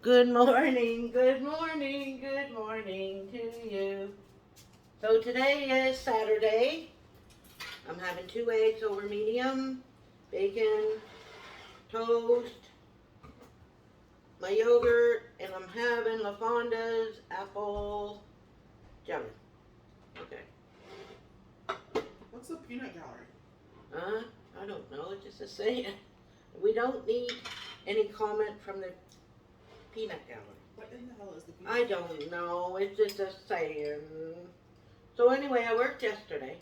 Good morning, good morning, good morning to you. So today is Saturday. I'm having 2 eggs over medium, bacon, toast, my yogurt, and I'm having LaFonda's apple jelly. Okay. What's the peanut gallery? I don't know. It's just a saying. We don't need any comment from the peanut gallery. What in the hell is the peanut I don't know. It's just a saying. So anyway, I worked yesterday,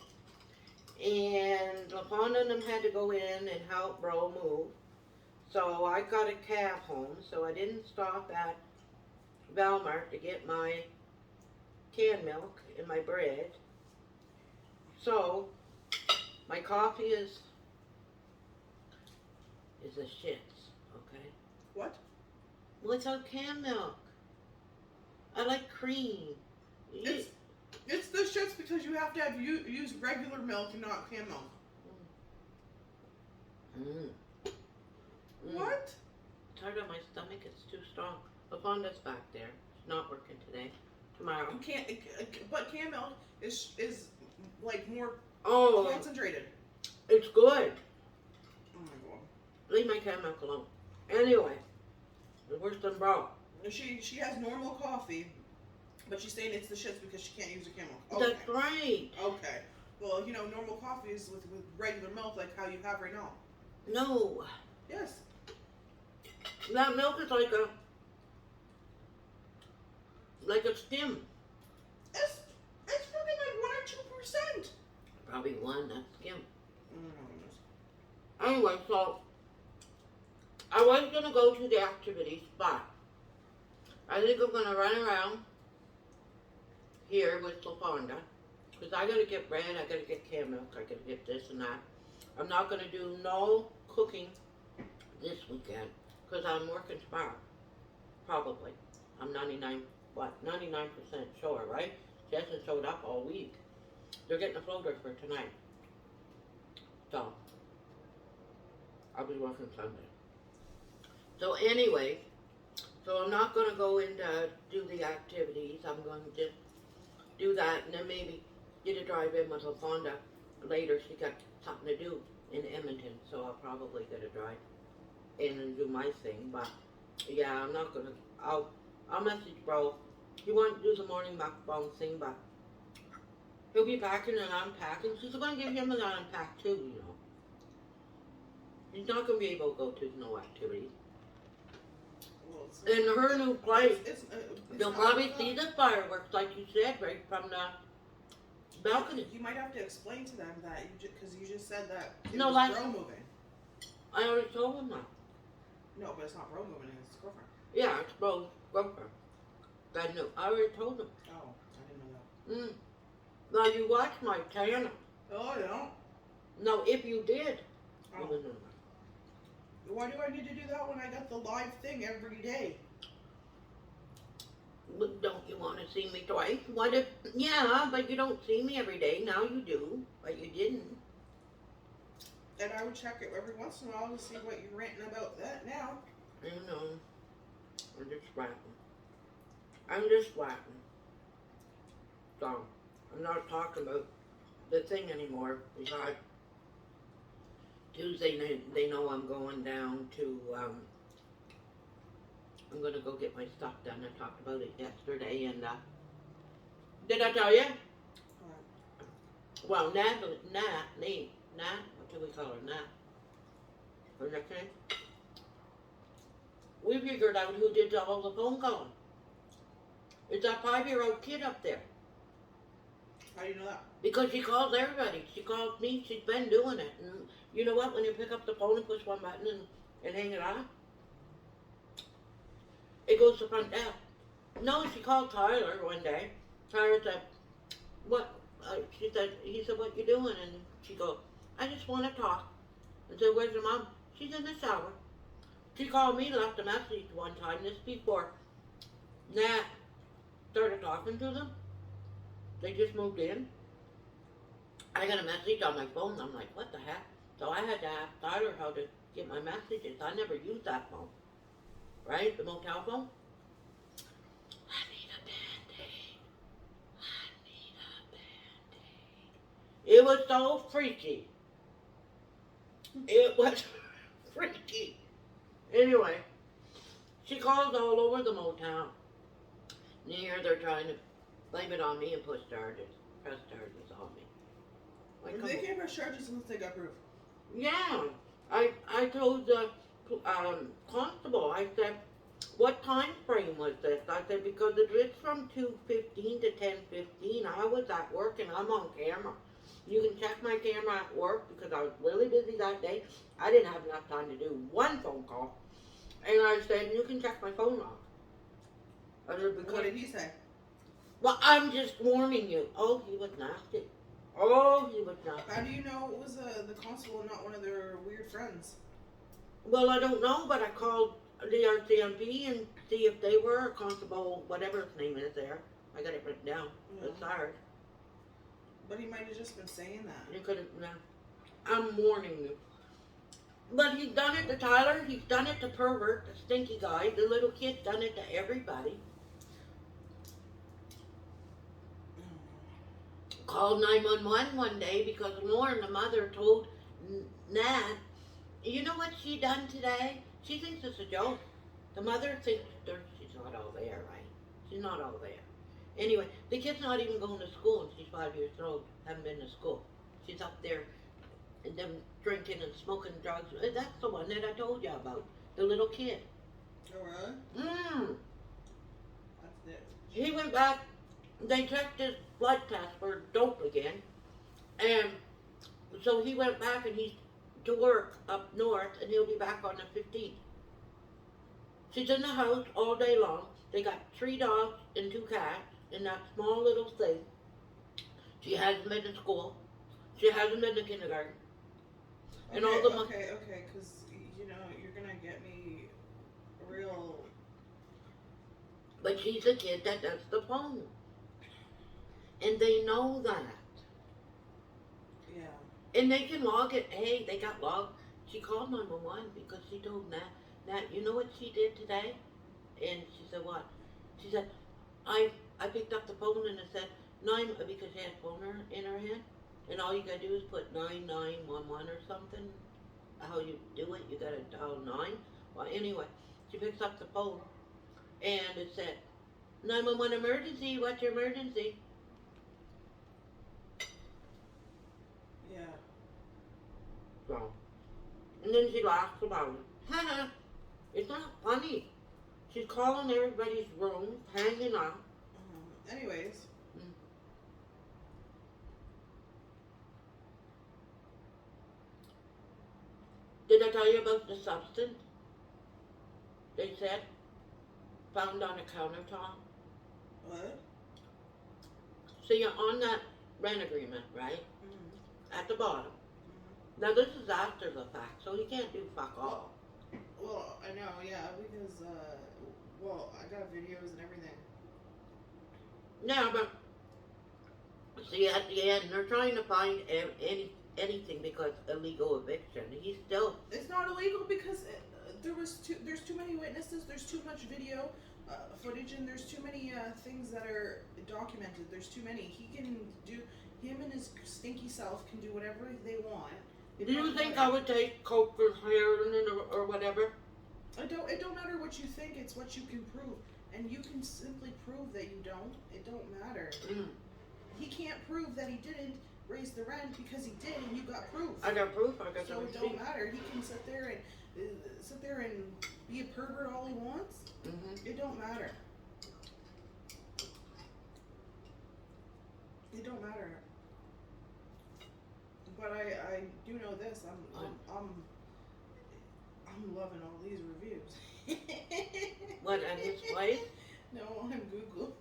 and LaFonda and them had to go in and help Bro move. So I got a cab home, so I didn't stop at Valmart to get my canned milk and my bread. So my coffee is the shits, okay? What? Without canned milk. I like cream. It's the shits because you have to have use regular milk and not canned milk. Mm. Mm. What? Tired of my stomach, it's too strong. LaFonda's back there. It's not working today. Tomorrow. You can't. But canned milk is like more concentrated. It's good. Oh my god. Leave my canned milk alone. Anyway, it's worse than Bro. She has normal coffee, but she's saying it's the shits because she can't use her canned milk. Okay. That's right. Okay. Well, normal coffee is with regular milk, like how you have right now. No. Yes. That milk is like a skim. It's probably like 1 or 2%. Probably one, that's skim. Oh my goodness. Anyway, so I was going to go to the activity spot. I think I'm going to run around here with LaFonda. Because I got to get bread, I got to get canned milk, I got to get this and that. I'm not going to do no cooking this weekend. Because I'm working tomorrow. Probably. I'm 99% sure, right? She hasn't showed up all week. They're getting a floater for tonight. So, I'll be working Sunday. So anyway, so I'm not going to go in to do the activities. I'm going to just do that and then maybe get a drive in with LaFonda later. She got something to do in Edmonton, so I'll probably get a drive in and do my thing. But yeah, I'm not going to, I'll message Bro. He wanted to do the morning backbone thing, but he'll be packing and unpacking. She's going to give him an unpack too, He's not going to be able to go to no activities. Well, in her new place, it's you'll probably see the fireworks, like you said, right from the balcony. You might have to explain to them that because you just said that it No, was Bro moving. I already told him that. No, but it's not Bro moving, it's his girlfriend. Yeah, it's Bro's girlfriend. I knew. I already told him. Oh, I didn't know that. Now you watch my channel. Oh, yeah. No, if you did, you Oh. would know that. Why do I need to do that when I got the live thing every day? But don't you want to see me twice? What if? Yeah, but you don't see me every day. Now you do, but you didn't. And I would check it every once in a while to see what you're ranting about that now. I know. I'm just rapping. I'm just rapping. So, I'm not talking about the thing anymore because Tuesday they know I'm going down to, I'm going to go get my stuff done. I talked about it yesterday and, did I tell you? Well, Nat, what do we call her, Nat? Her nickname? We figured out who did all the phone calling. It's that 5-year-old kid up there. How do you know that? Because she calls everybody. She calls me. She's been doing it. And you know what? When you pick up the phone and push one button and hang it on, it goes to front desk. No, she called Tyler one day. Tyler said, what? He said, what you doing? And she goes, I just want to talk. I said, where's your mom? She's in the shower. She called me, left a message one time. This before Nat started talking to them. They just moved in. I got a message on my phone. I'm like, what the heck? So I had to ask Tyler how to get my messages. I never used that phone. Right? The motel phone? It was so freaky. It was freaky. Anyway, she calls all over the Motown. And here they're trying to blame it on me and press charges on me. Like, They can't press charges unless they got proof. yeah, I told the constable, I said, what time frame was this? I said, because it's from 2:15 to 10:15. I was at work and I'm on camera. You can check my camera at work because I was really busy that day. I didn't have enough time to do one phone call. And I said, you can check my phone log. I said, because, What did he say? well, I'm just warning you. Oh, he was nasty. Oh, he was nasty. How do you know it was the constable and not one of their weird friends? Well, I don't know, but I called the RCMP and see if they were a constable, whatever his name is there. I got it written down. Yeah. It's hard. But he might have just been saying that. You couldn't, no. I'm warning you. But he's done it to Tyler. He's done it to Pervert, the stinky guy. The little kid's done it to everybody. Called 911 one day because Lauren, the mother, told Nat, you know what she done today? She thinks it's a joke. The mother thinks she's not all there, right? She's not all there. Anyway, the kid's not even going to school and she's 5 years old, haven't been to school. She's up there and them drinking and smoking drugs. That's the one that I told you about, the little kid. Oh, really? That's it. He went back, they checked his blood test for dope again, and so he went back and he's to work up north and he'll be back on the 15th. She's in the house all day long. They got 3 dogs and 2 cats in that small little thing. She hasn't been to school. She hasn't been to kindergarten. And all the okay, because, you know, you're going to get me real... But she's a kid that does the phone. And they know that. Yeah. And they can log it. Hey, they got logged. She called 911 because she told Nat, you know what she did today? And she said, what? She said, I picked up the phone and it said, because she had a phone in her hand. And all you gotta do is put 9911 or something. How you do it, you gotta dial 9. Well, anyway, she picks up the phone and it said, 911 emergency, what's your emergency? Yeah. So, and then she laughs about it. Haha, it's not funny. She's calling everybody's room, hanging up. Anyways. Did I tell you about the substance? They said, found on a countertop. What? So you're on that rent agreement, right? At the bottom. Now this is after the fact, so you can't do fuck all. Well, I know, yeah, because, well, I got videos and everything. Yeah, but see, at the end, they're trying to find anything because illegal eviction. He's still. It's not illegal because there's too many witnesses. There's too much video footage, and there's too many things that are documented. There's too many. He can do. Him and his stinky self can do whatever they want. Do you think I would take coke for heroin or whatever? It don't matter what you think. It's what you can prove, and you can simply prove that you don't. It don't matter. He can't prove that he didn't raise the rent because he did, and you got proof. I got proof. I got so it don't matter. He can sit there and be a pervert all he wants. It don't matter. It don't matter. But I do know this. I'm loving all these reviews. What, at his place? No, on Google.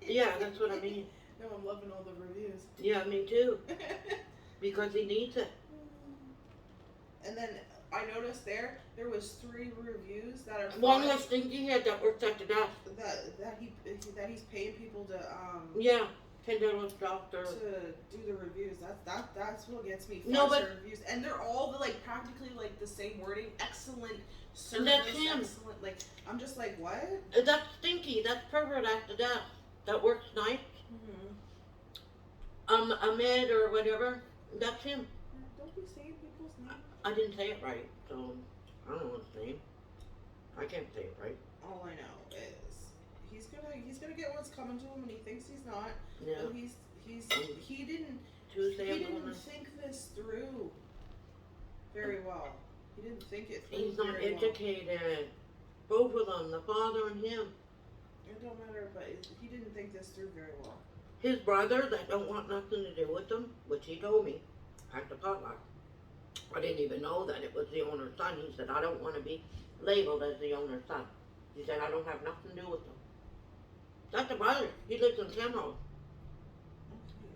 Yeah, that's what I mean. No, I'm loving all the reviews. Yeah, me too. Because he needs it. And then I noticed there was 3 reviews that are One was Stinky Head that works at the desk. that he's paying people to Yeah, $10 dropped or to do the reviews. That's what gets me. No, but reviews, and they're all like practically like the same wording. Excellent service. that's him. Excellent. Like I'm just like what? That's Stinky. That's Pervert at the desk that works nights. Ahmed or whatever. That's him. Don't be saying people's names. I didn't say it right, so I don't know his name. I can't say it right. All I know is he's gonna get what's coming to him, and he thinks he's not. Yeah. But he didn't Tuesday he I'm going didn't think this through very well. He didn't think it through. He's not very educated. Both of them, the father and him. It don't matter, but he didn't think this through very well. His brother that don't want nothing to do with them, which he told me at the potluck. I didn't even know that it was the owner's son. He said, I don't want to be labeled as the owner's son. He said, I don't have nothing to do with them. That's the brother. He lives in Tamro. Okay,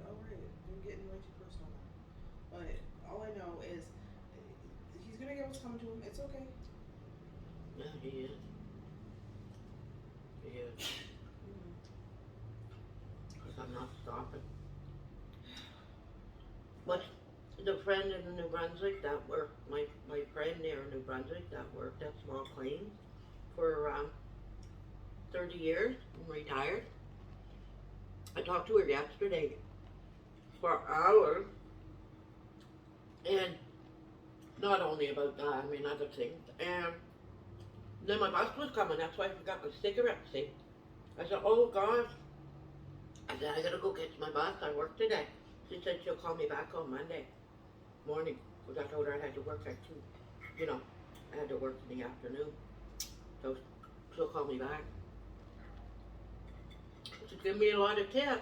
alright. You're getting way too personal now. But all I know is he's gonna get what's coming to him. It's okay. Yeah, he is. He is. Because I'm not stopping. But the friend in New Brunswick that worked, my friend there in New Brunswick that worked at Small Claims for 30 years and retired. I talked to her yesterday for hours, and not only about that, I mean other things. And then my bus was coming, that's why I forgot my cigarette, see. I said, oh gosh. I said, I gotta go catch my bus, I work today. She said she'll call me back on Monday morning, because I told her I had to work at 2, I had to work in the afternoon. So she'll call me back. She gave me a lot of tips.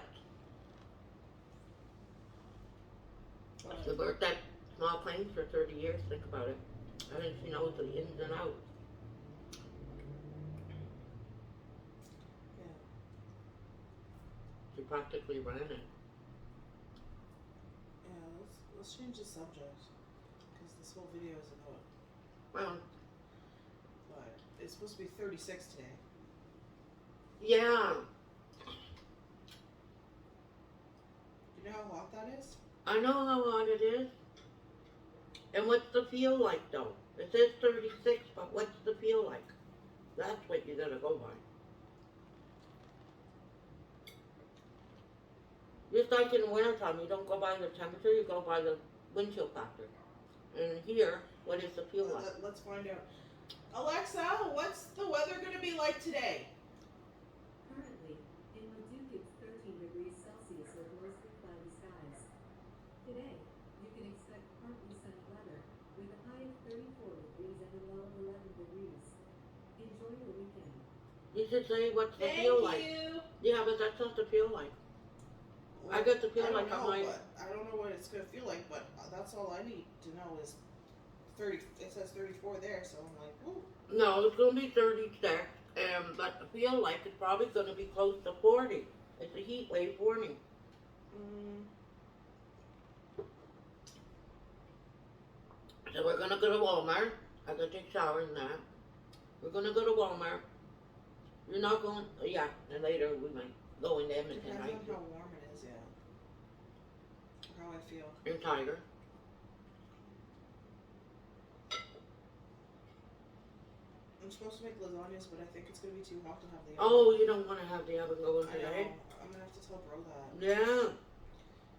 She worked at Small Claims for 30 years, think about it. I think she knows the ins and outs. Yeah. She practically ran it. Yeah, let's change the subject. Because this whole video is about Well, what? It's supposed to be 36 today. yeah, You know how hot that is? I know how hot it is. And what's the feel like though? It says 36, but what's the feel like? That's what you gotta go by. Just like in wintertime, you don't go by the temperature, you go by the wind chill factor. And here, what is the feel like? Let's find out. Alexa, what's the weather going to be like today? Currently, in Leduc it's 13 degrees Celsius with mostly cloudy skies. Today, you can expect partly sunny weather, with a high of 34 degrees and a low of 11 degrees. Enjoy your weekend. You should say what's the Thank feel like. you. Yeah, but that's not the feel like. I got to feel like I I don't know what it's going to feel like, but that's all I need to know is 30. It says 34 there, so I'm like, ooh. No, it's gonna be 36, but I feel like it's probably gonna be close to 40. It's a heat wave warning. So we're gonna go to Walmart. I gotta take a shower in that. We're gonna go to Walmart. You're not going, yeah, and later we might go into Edmonton, Depends right? on how warm it is, yeah. How I feel. In Tiger. I'm supposed to make lasagnas, but I think it's going to be too hot to have the oven. Oh, you don't want to have the oven going I today? know. I'm going to have to tell bro that. Yeah.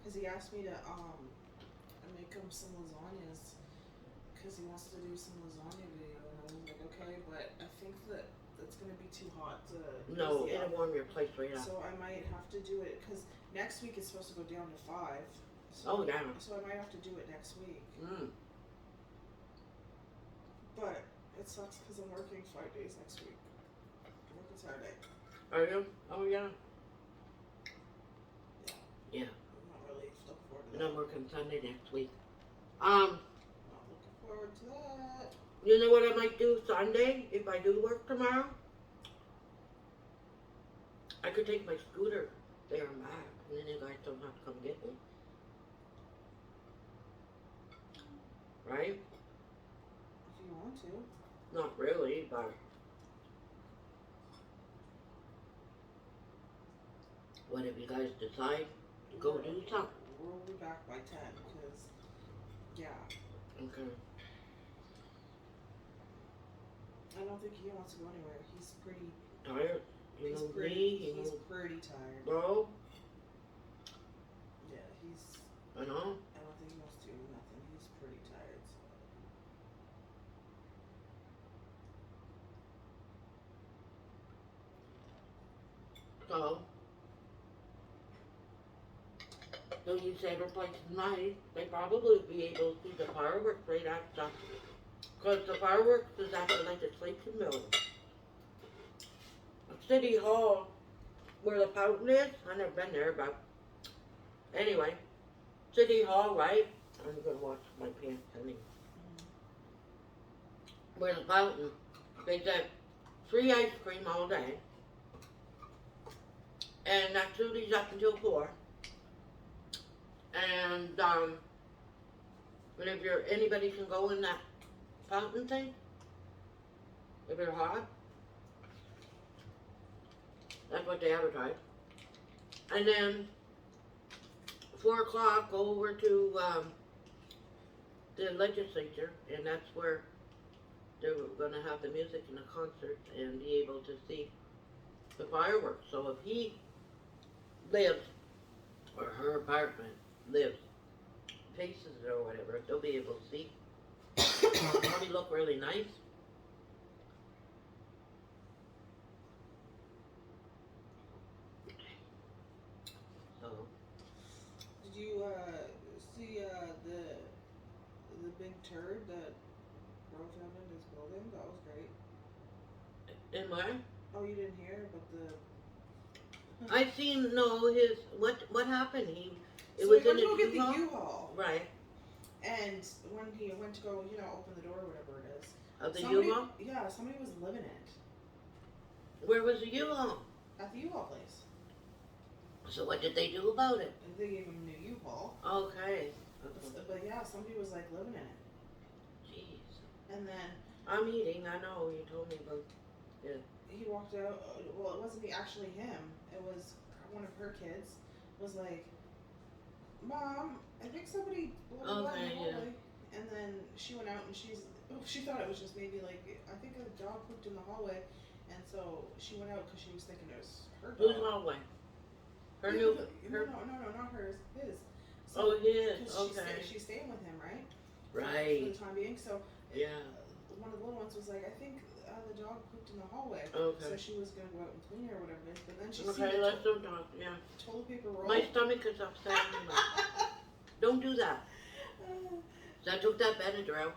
Because he asked me to make him some lasagnas. Because he wants to do some lasagna video. And I was like, okay, but I think that it's going to be too hot to No, use the it'll oven. warm your place right up. So I might have to do it, because next week it's supposed to go down to 5. Oh, So, yeah. So I might have to do it next week. But it sucks because I'm working 5 days next week. I'm working Saturday. Are you? Oh, yeah. Yeah. Yeah. I'm not really looking forward to And that. I'm working Sunday next week. Not looking forward to that. You know what I might do Sunday if I do work tomorrow? I could take my scooter there and back, and then you guys don't have to come get me. Right? If you want to. Not really, but what if you guys decide to go do something? We'll be back by 10, because, yeah. Okay. I don't think he wants to go anywhere. He's pretty. Tired? You He's know pretty. me, He's pretty tired. bro. Yeah, he's. I know. I don't think he wants So, so you said her place is nice. They probably be able to see the fireworks right after. Because the fireworks is at the legislation building. City Hall, where the fountain is, I've never been there, but anyway, City Hall, right? I'm gonna wash my pants, honey. Where the fountain, they said free ice cream all day, and activities up until 4. And if you're anybody can go in that fountain thing, if you're hot. That's what they advertise. And then 4 o'clock, go over to the legislature, and that's where they're going to have the music and the concert and be able to see the fireworks. So if he lives, or her apartment lives, faces it or whatever, they'll be able to see. Probably look really nice. So, Did you see the big turd that Bro found in his building? That was great. and where? Oh, you didn't hear about the. I seen his what happened? It So was he went in to go a get the U-Haul? U-Haul, Right. and when he went to go, open the door, or whatever it is. Of the somebody, U-Haul? Yeah, somebody was living in it Where was the U-Haul? at the U-Haul place. So what did they do about it? And they gave him a new U-Haul. Okay. But yeah, somebody was like living in it. Jeez. And then I'm eating. I know you told me about it. he walked out. Well, it wasn't actually him. It was one of her kids. Was like, Mom, I think somebody blah, blah, blah in the Okay, hallway. And then she went out and she thought it was just maybe like, I think a dog pooped in the hallway. And so she went out because she was thinking it was her dog. Whose hallway? Her Yeah, new. No, not hers. His. Oh, his. 'cause Okay. she's staying with him, right? Right. For the time being. So Yeah. one of the little ones was like, I think the dog pooped in the hallway. Okay. So she was gonna go out and clean it or whatever it is. But then she seen Okay, the let's don't talk. Yeah. toilet paper roll. My stomach is upsetting me. Don't do that. So I took that Benadryl,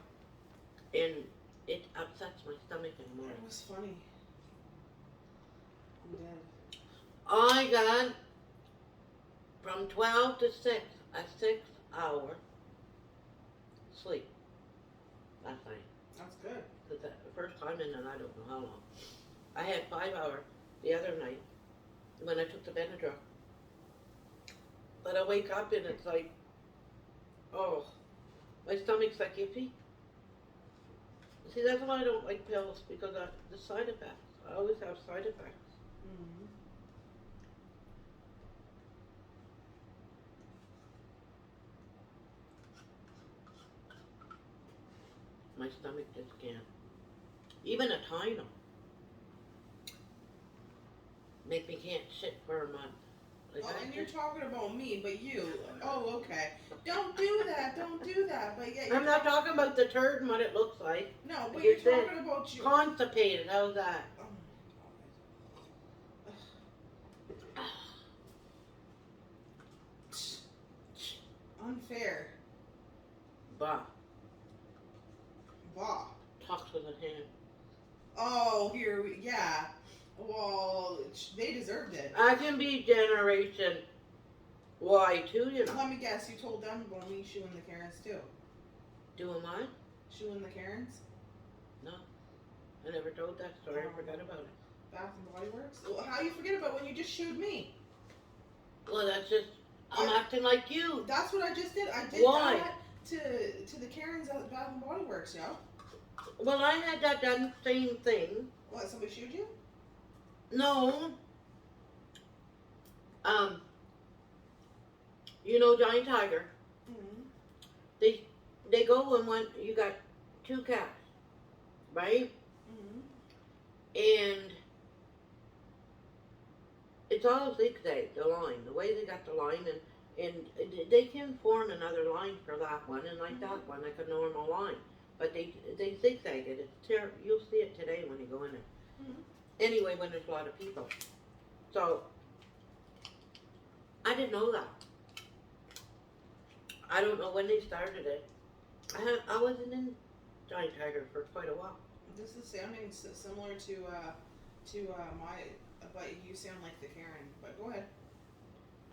and it upsets my stomach in the morning. It was funny. I'm dead. I got from 12 to 6, a 6-hour sleep last night. That's good. The first time in and I don't know how long. I had 5 hours the other night when I took the Benadryl. But I wake up and it's like, oh, my stomach's like iffy. See, that's why I don't like pills, because of the side effects. I always have side effects. Mm-hmm. My stomach just can't. Even a Tylenol make me can't sit for a month. Like Oh, I and you're just- talking about me, but you. Oh, okay. Don't do that. Don't do that. But yeah, I'm not talking about the turd and what it looks like. No, but You you're said talking about you. Constipated, how's that? Oh my God. Unfair. Bah, Bah. talks with a hand. Oh, yeah. Well, they deserved it. I can be Generation Y too, you know. Let me guess, you told them about me shoeing the Karens too. Doing what? Shoeing the Karens? No. I never told that story, I forgot about it. Bath and Body Works? Well, how you forget about when you just shooed me? Well, that's just, I'm acting like you. That's what I just did. I did Why? that to the Karens at Bath and Body Works, yo. Well, I had that done same thing. What, somebody shooed you? No. You know Giant Tiger? Mm-hmm. They go and when you got 2 cats, right? Mm-hmm. And it's all zigzag, the line, the way they got the line, and they can form another line for that one, and like that one, like a normal line. But they zigzag it. It's you'll see it today when you go in there. Mm-hmm. Anyway, when there's a lot of people. So I didn't know that. I don't know when they started it. I wasn't in Giant Tiger for quite a while. This is sounding similar to my, but you sound like the Karen. But go ahead.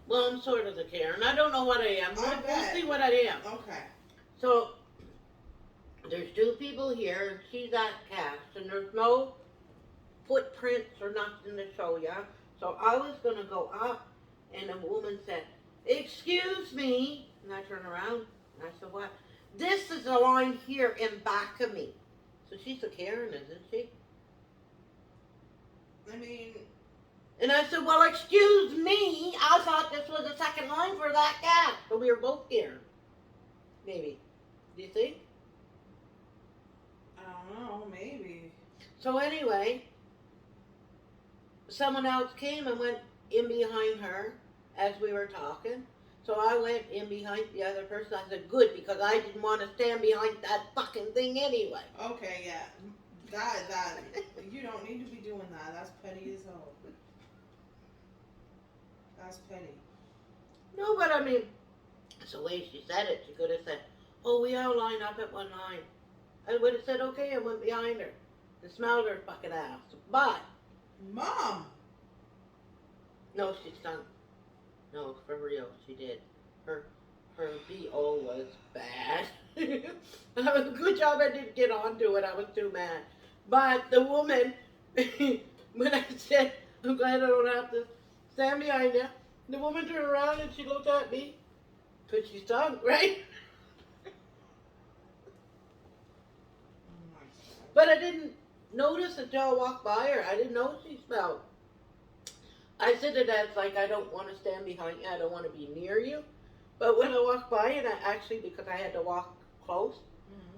Well, I'm sort of the Karen. I don't know what I am. I bet. We'll see what I am. Okay. So there's two people here, and she's at cast, and there's no footprints or nothing to show ya. So I was gonna go up, and a woman said, "Excuse me," and I turned around and I said, "What?" "This is a line here in back of me." So she's a Karen, isn't she? I mean, And I said, "Well, excuse me, I thought this was the second line for that cat." But we were both Karen. Maybe. Do you think? I don't know, maybe. So anyway, someone else came and went in behind her as we were talking. So I went in behind the other person. I said, "Good," because I didn't want to stand behind that fucking thing anyway. Okay, yeah. That you don't need to be doing that. That's petty as hell. That's petty. No, but I mean, it's the way she said it. She could have said, "Oh, we all line up at one line." I would have said, "Okay," and went behind her and smelled her fucking ass. But Mom! no, she's done. No, for real, she did. Her BO was bad. Good job I didn't get onto it. I was too mad. But the woman, when I said, "I'm glad I don't have to stand behind you," the woman turned around and she looked at me. Because she's done, right? Oh my God. But I didn't notice until I walked by her. I didn't know she smelled. I said it as like, "I don't want to stand behind you. I don't want to be near you." But when I walked by, and I actually, because I had to walk close,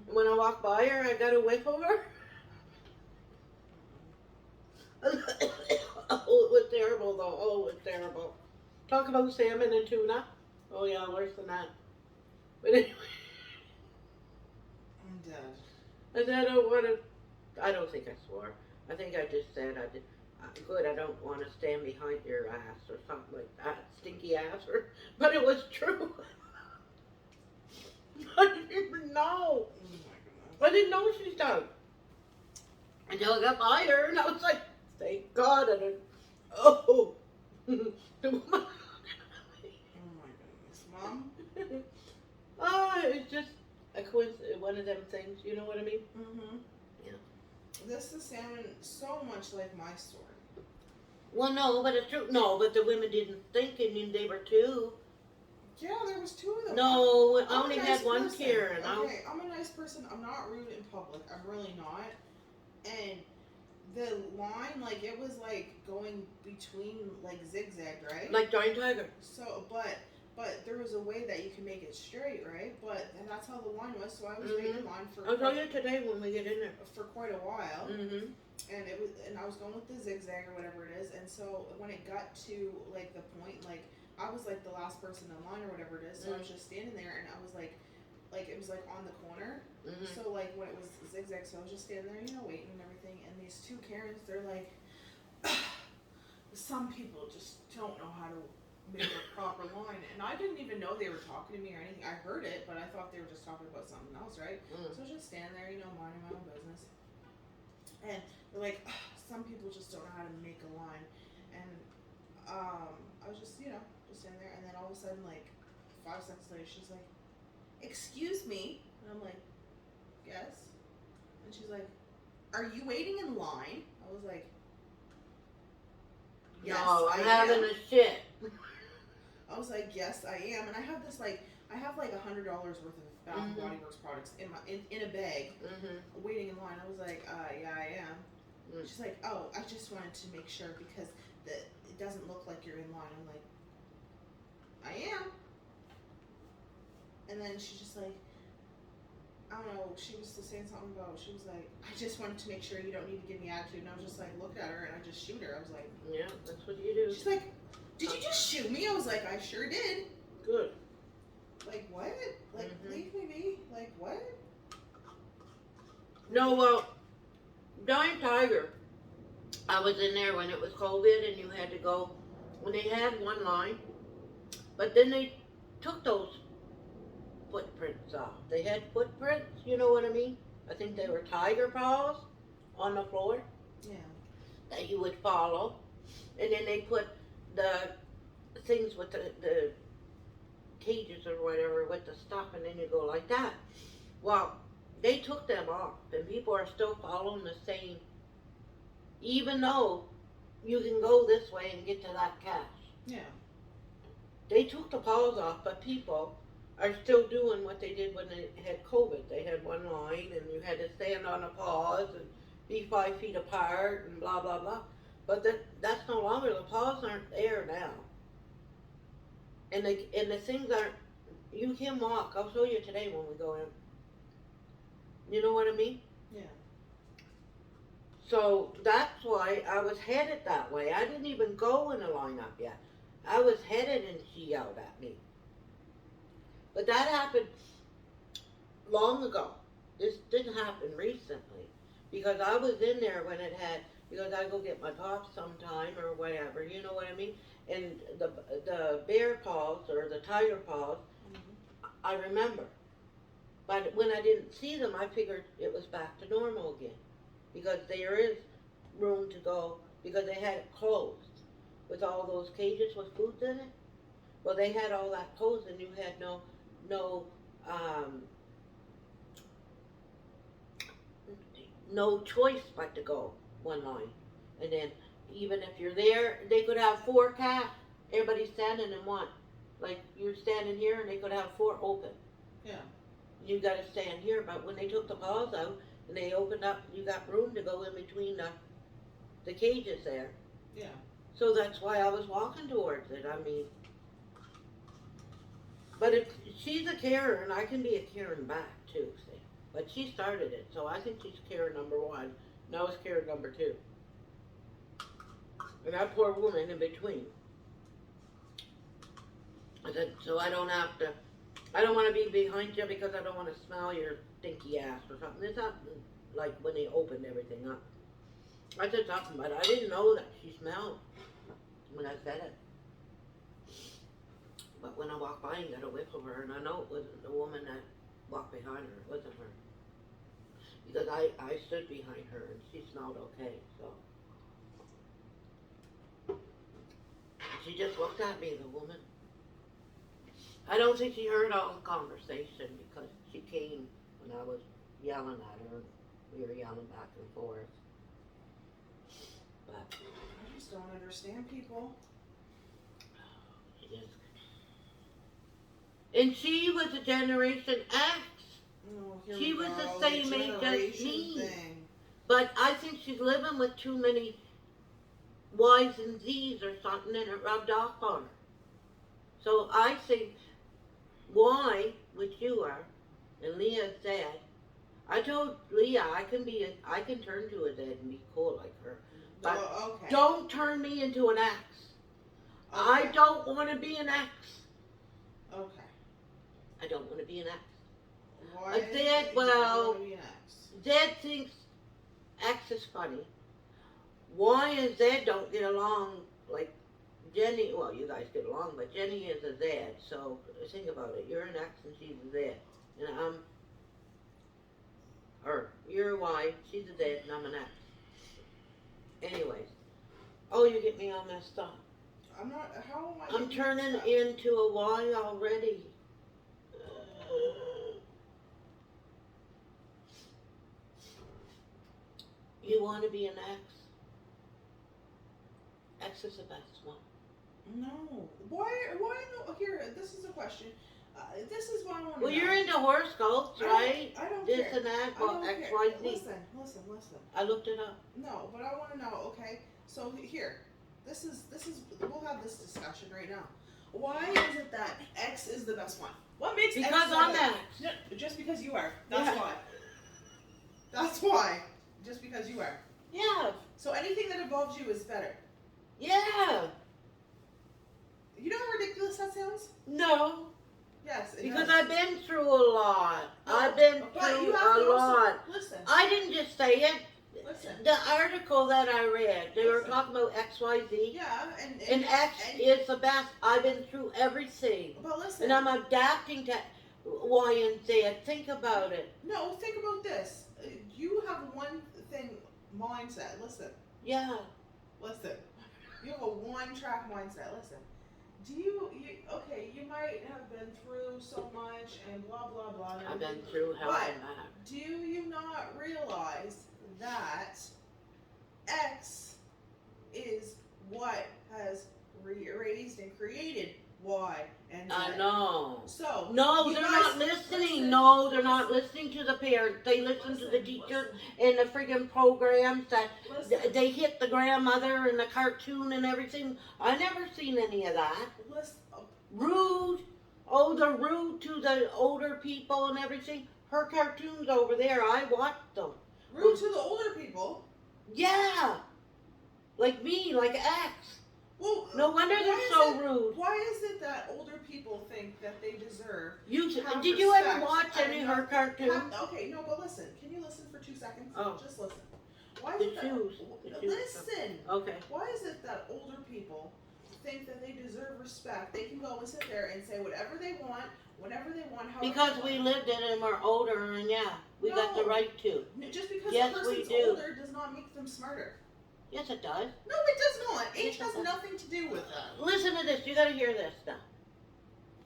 and when I walked by her, I got a whiff of her. Oh, it was terrible though. Oh, it was terrible. Talk about salmon and tuna. Oh yeah, worse than that. But anyway, I'm dead. I said I don't want to. I don't think I swore. I think I just said I did. Good, I don't want to stand behind your ass or something like that, stinky ass. But it was true. I didn't even know. Oh my goodness. I didn't know she's done. Until I got by her, and I was like, "Thank God I didn't." Oh. Oh my goodness. Mom? It's just a coincidence, one of them things, you know what I mean? Mm-hmm. Yeah. This is sounding so much like my story. Well, no, but it's true. No, but the women didn't think, and they were two. Yeah, there was two of them. No, I I'm only a nice had one person. Karen. Okay, I'm a nice person. I'm not rude in public. I'm really not. And the line, like, it was like going between, like, zigzag, right? Like Giant Tiger. So, but there was a way that you can make it straight, right? And that's how the line was. So I was waiting in line for I'll show you today when we get in there. for quite a while. Mm-hmm. And I was going with the zigzag or whatever it is, and so when it got to like the point, like I was like the last person in line or whatever it is, so I was just standing there, and I was like it was like on the corner, so like when it was zigzag, so I was just standing there, you know, waiting and everything, and these two Karens, they're like, some people just don't know how to make a proper line, and I didn't even know they were talking to me or anything. I heard it, but I thought they were just talking about something else, right? So I was just standing there, you know, minding my own business. And they're like, some people just don't know how to make a line. And I was just, you know, just in there. And then all of a sudden, like 5 seconds later, she's like, "Excuse me." And I'm like, "Yes." And she's like, "Are you waiting in line?" I was like, "Yes, No, I'm I having am." a shit. I was like, "Yes, I am." And I have this like, I have like $100 worth of Bath and Body Works products in my in a bag, waiting in line. I was like, "Yeah, I am." She's like, "Oh, I just wanted to make sure because it doesn't look like you're in line." I'm like, "I am." And then she's just like, I don't know, she was still saying something about, she was like, "I just wanted to make sure you don't need to give me attitude." And I was just like, looked at her and I just shoot her. I was like, Yeah, that's what you do. she's like, "Did you just shoot me?" I was like, "I sure did." Good. Like, what? Like, leave me be. Like, what? No, well, Giant Tiger, I was in there when it was COVID and you had to go, when they had one line, But then they took those footprints off. They had footprints, you know what I mean? I think they were tiger paws on the floor Yeah. that you would follow. And then they put the things with the cages or whatever with the stuff, and then you go like that. Well, they took them off, and people are still following the same, even though you can go this way and get to that cache. Yeah. They took the paws off, but people are still doing what they did when they had COVID. They had one line, and you had to stand on the paws and be 5 feet apart, and blah blah blah. But that's no longer. The paws aren't there now, and the things aren't. You can walk. I'll show you today when we go in. You know what I mean? Yeah. So that's why I was headed that way. I didn't even go in the lineup yet. I was headed, and she yelled at me. But that happened long ago. This didn't happen recently. Because I was in there when it had, because I go get my pops sometime or whatever, you know what I mean? And the bear paws or the tiger paws, I remember. But when I didn't see them, I figured it was back to normal again. Because there is room to go, because they had it closed with all those cages with foods in it. Well, they had all that closed, and you had no choice but to go one line. And then even if you're there, they could have 4 cats. Everybody's standing in one. Like you're standing here, and they could have 4 open. Yeah. You got to stand here. But when they took the paws out and they opened up, you got room to go in between the cages there. Yeah. So that's why I was walking towards it. I mean, but if she's a carer, and I can be a Karen back too, see. But she started it, so I think she's carer number 1. And I was carer number 2. And that poor woman in between. I said, so I don't have to, I don't want to be behind you because I don't want to smell your stinky ass or something. It's not like when they opened everything up. I said something, but I didn't know that she smelled when I said it. But when I walked by and got a whiff of her, and I know it wasn't the woman that walked behind her, it wasn't her. Because I stood behind her and she smelled okay, so. She just looked at me, the woman. I don't think she heard all the conversation because she came when I was yelling at her. We were yelling back and forth. But I just don't understand people. she just. And she was a Generation X. Oh, here She we was go, the same age as generation me. thing. But I think she's living with too many Y's and Z's or something, and it rubbed off on her. So I think Y, which you are, and Leah said, I told Leah I can turn to a Z and be cool like her. But Oh, okay. don't turn me into an X. I Okay. don't want to be an X. Okay. I don't want to be an X. Why I is said, it well, wanna be an X? Z thinks X is funny. Y and Z don't get along like Jenny. Well, you guys get along, but Jenny is a Z. So think about it. You're an X and she's a Z. And you're a Y, she's a Z, and I'm an X. Anyways. Oh, you get me all messed up. I'm not. How am I? I'm getting turning mixed up? into a Y already. You want to be an X? X is the best one. No. Why? No. Here, this is a question. This is what I want to Well, know. you're into horoscopes, right? I don't This care. and that, I well, don't X, care. Y, Z. Listen. I looked it up. No, but I want to know. Okay, so here, this is. We'll have this discussion right now. Why is it that X is the best one? What makes X Because the I'm best? X. No, just because you are. That's Yeah. why. That's why. Just because you are. Yeah, So anything that involves you is better. yeah. You know how ridiculous that sounds? No, Yes. It because does. I've been through a lot. No, I've been but through you have a to also- lot. Listen. I didn't just say it. Listen. the article that I read, they were Listen. talking about XYZ. Yeah, And X is the best. I've been through everything. But listen. And I'm adapting to Y and Z. Think about it. No, think about this. You have one thing mindset. Listen. Yeah. Listen. You have a one-track mindset. Listen. Do you okay, you might have been through so much and blah blah blah. I've been through hell But and back. do you not realize that X is what has raised and created Y and Z? I know. So No, you they're guys- not listening. listen, No, they're not listen. listening to the parents. They listen to the Listen, teacher listen. and the friggin' programs that Listen. they hit the grandmother and the cartoon and everything. I never seen any of that. Listen. Rude. Oh, they're rude to the older people and everything. Her cartoons over there, I watched them. Rude to the older people. Yeah. Like me, like X. Well, No wonder why they're is so it- rude. Why is it that older people think that they deserve? Have Did you ever respect watch any of and her cartoons? Okay, no, but listen. Can you listen for 2 seconds? Oh. Just listen. Why The is it shoes. that? The shoes. Listen. Okay. Why is it that older people think that they deserve respect? They can go and sit there and say whatever they want, whenever they want, however Because they we want. lived it and we're older and yeah, we got the No. right to. Just because Yes, a we person's do. older does not make them smarter. Yes, it does. No, it does not. Age Yes, it has does. nothing to do with that. Listen to this. You got to hear this now.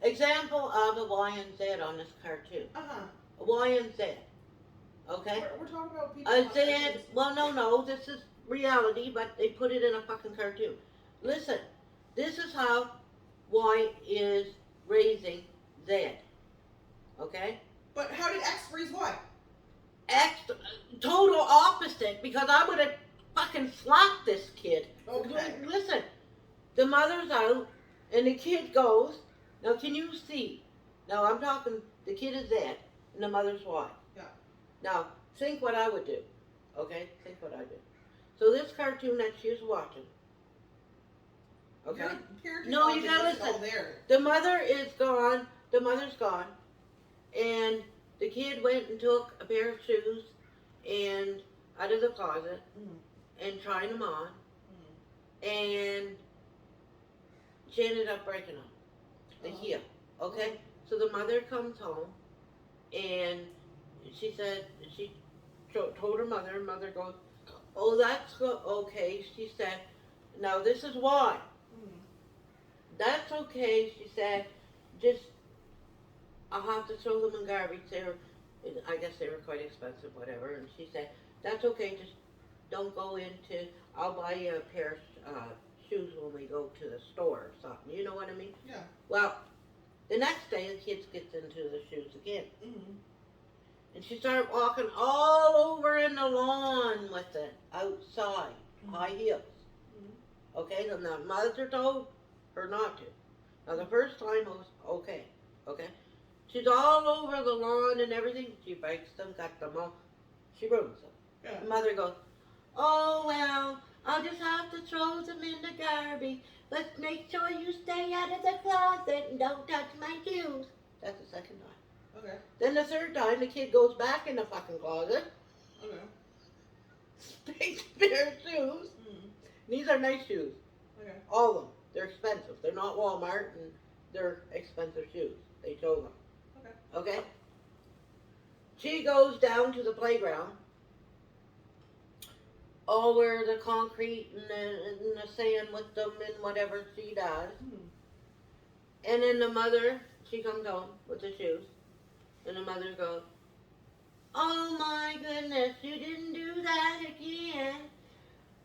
Example of a Y and Z on this cartoon. A Y and Z. Okay? We're talking about people. A on Z. cartoons. Well, no. This is reality, but they put it in a fucking cartoon. Listen. This is how Y is raising Z. Okay? But how did X raise Y? X, total opposite, because I would have fucking slapped this kid. Okay. Listen, the mother's out, and the kid goes. Now, can you see? Now, I'm talking, the kid is Z, and the mother's Y. Yeah. Now, think what I would do. Okay? Think what I do. So, this cartoon that she's watching. Okay? Your parenting No, you logic gotta isn't all listen. there. The mother is gone. The mother's gone. And the kid went and took a pair of shoes and out of the closet and trying them on. And she ended up breaking them. The heel. Okay? So the mother comes home and she said, she told her mother, and mother goes, oh, that's okay. She said, now this is why. That's okay, she said. Just, I'll have to throw them in garbage. I guess they were quite expensive, whatever. And she said, that's okay, just don't go into, I'll buy you a pair of shoes when we go to the store or something. You know what I mean? Yeah. Well, the next day the kid gets into the shoes again. And she started walking all over in the lawn with it, outside, high heels. Okay, then the mother told her not to. Now the first time it was okay, okay? She's all over the lawn and everything. She breaks them, got them all. She ruins them. Yeah. The mother goes, oh well, I'll just have to throw them in the garbage. But make sure you stay out of the closet and don't touch my shoes. That's the second time. Okay. Then the third time, the kid goes back in the fucking closet. Okay. Takes a pair of shoes. These are nice shoes. Okay. All of them. They're expensive. They're not Walmart, and they're expensive shoes. They show them. Okay? She goes down to the playground. All where the concrete and the sand with them and whatever she does. And then the mother, she comes home with the shoes. And the mother goes, oh my goodness, you didn't do that again.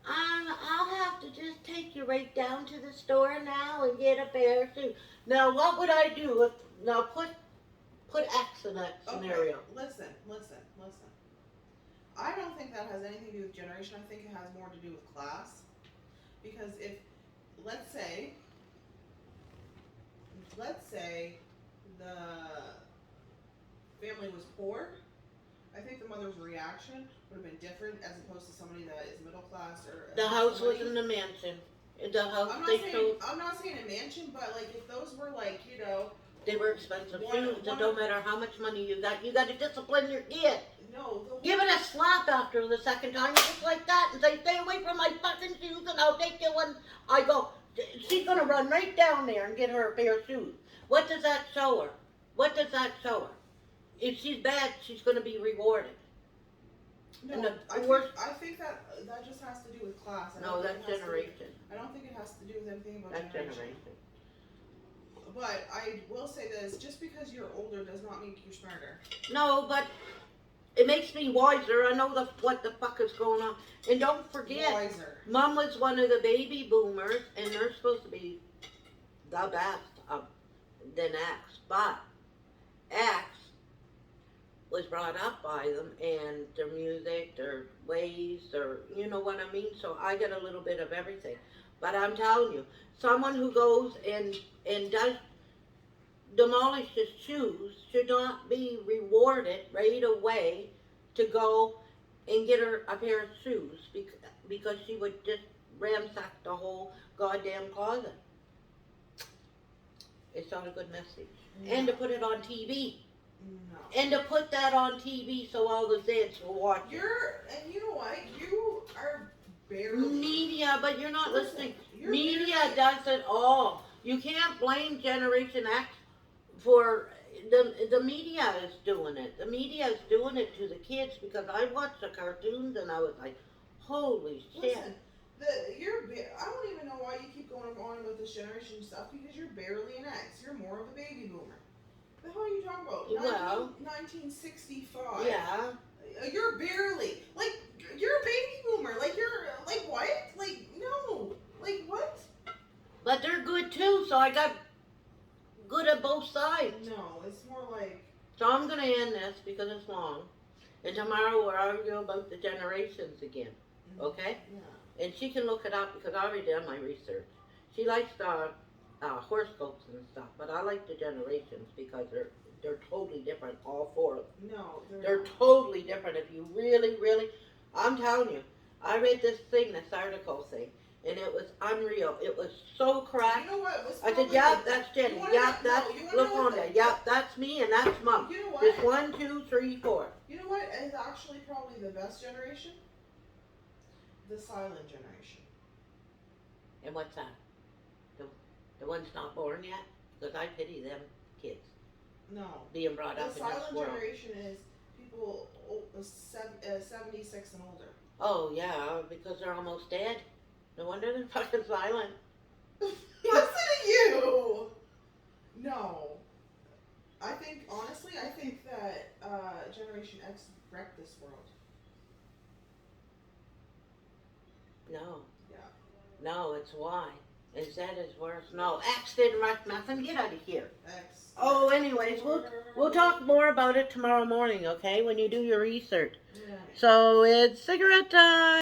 I'll have to just take you right down to the store now and get a pair of shoes. Now, what would I do if, now put X in that scenario. Okay. Listen. I don't think that has anything to do with generation. I think it has more to do with class. Because if, let's say the family was poor, I think the mother's reaction would have been different as opposed to somebody that is middle class or. The house was in the mansion. The house they showed. I'm not saying a mansion, but like if those were like, you know, They were expensive One- shoes, so one don't of- matter how much money you got to discipline your kid. No, the Give it a slap after the second time, just like that, and say, stay away from my fucking shoes and I'll take you when I go. She's gonna run right down there and get her a pair of shoes. What does that show her? What does that show her? If she's bad, she's gonna be rewarded. No, And the I worst- think that just has to do with class. I No, don't that's think it has to do- generation. I don't think it has to do with anything about That's generation. But I will say this: just because you're older does not make you smarter. No, but it makes me wiser. I know what the fuck is going on. And don't forget, Wiser. Mom was one of the baby boomers, and they're supposed to be the best of than X. But X was brought up by them, and their music, their ways, their, you know what I mean? So I get a little bit of everything. But I'm telling you, someone who goes and does demolish his shoes should not be rewarded right away to go and get her a pair of shoes because she would just ransack the whole goddamn closet. It's not a good message. No. And to put it on TV. No. And to put that on TV so all the kids will watch it. And you know what? You are barely. Media, but you're not Listen, listening. you're Media barely- does it all. You can't blame Generation X for the media is doing it. The media is doing it to the kids because I watched the cartoons and I was like, holy shit. Listen, I don't even know why you keep going on about this generation stuff because you're barely an X. You're more of a baby boomer. The hell are you talking about? Well- 1965. Yeah. You're barely you're a baby boomer. You're what? No. What? But they're good too, so I got good at both sides. No, it's more like. So I'm going to end this because it's long. And tomorrow we'll argue about the generations again. Okay? Yeah. And she can look it up because I already done my research. She likes the horoscopes and stuff, but I like the generations because they're totally different, all four of them. No, They're not. totally different. If you really, I'm telling you, I read this article thing, and it was unreal. It was so crack. You know what? What's I said, probably yep, the- that's Jenny. you wanna Yep, know- that's no, you wanna know what LaFonda. the- Yep, that's me, and that's Mom. You know what? Just 1, 2, 3, 4. You know what is actually probably the best generation? The silent generation. And what's that? The one's not born yet? Because I pity them kids No. being brought The up in this silent world. generation is people 76 and older. Oh, yeah, because they're almost dead. No wonder they're fucking silent. Listen to you! No. Honestly, I think that Generation X wrecked this world. No. Yeah. No, it's Y. And Z is worse. No, X didn't wreck nothing. Get out of here. X. Oh, anyways, we'll talk more about it tomorrow morning, okay? When you do your research. Yeah. So it's cigarette time.